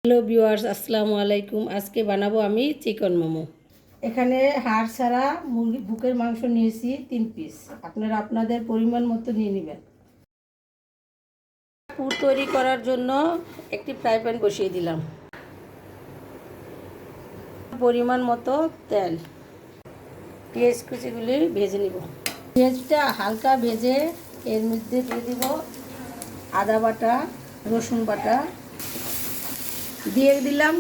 Hello viewers, আসসালামু আলাইকুম। আজকে বানাবো আমি চিকেন মোমো। এখানে হাড় ছাড়া মুরগি বুকের মাংস নিয়েছি 3 পিস। আপনারা আপনাদের পরিমাণ মতো নিয়ে নেবেন। পুর তৈরি করার জন্য একটি ফ্রাই প্যান বসিয়ে দিলাম। পরিমাণ মতো তেল, পেঁয়াজ কুচিগুলি ভেজে নিব। পেঁয়াজটা হালকা ভেজে এর মধ্যে দিয়ে দিব আদা বাটা, রসুন বাটা, দিয়ে দিলাম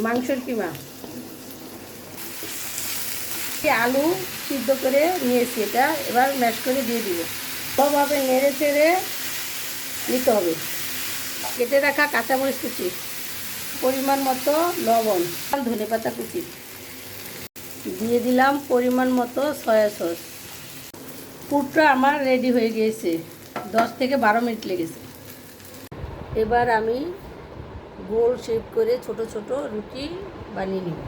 মাংসের কিমা, আলু সিদ্ধ করে নিয়েছি। এটা এবার ম্যাশ করে দিয়ে দিব। ভালোভাবে নেড়ে চেড়ে নিতে হবে। কেটে রাখা কাঁচামরিচ কুচি, পরিমাণ মতো লবণ, ধনেপাতা কুচি, দিয়ে দিলাম পরিমাণ মতো সয়া সস। পুরটা আমার রেডি হয়ে গিয়েছে। 10 থেকে 12 মিনিট লেগেছে। এবার আমি গোল শেপ করে ছোট ছোট রুটি বানিয়ে নিব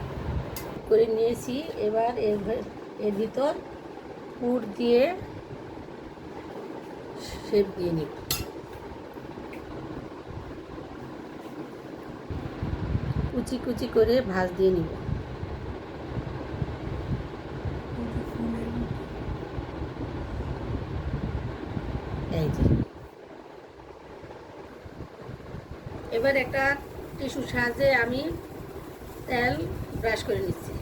করে নিয়েছি। এবার এর ভিতর পুর দিয়ে শেপ দিয়ে নিব। কুচি কুচি করে ভাঁজ দিয়ে নিব। এই যে এবার একটা টিস্যুর সাহায্যে আমি তেল ব্রাশ করে নিচ্ছি।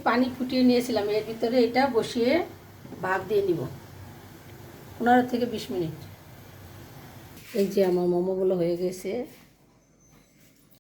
পানি ফুটিয়ে নিয়েছিলাম, এর ভিতরে এটা বসিয়ে ভাপ দিয়ে নিব 15 থেকে 20 মিনিট। এই যে আমার মোমোগুলো হয়ে গেছে।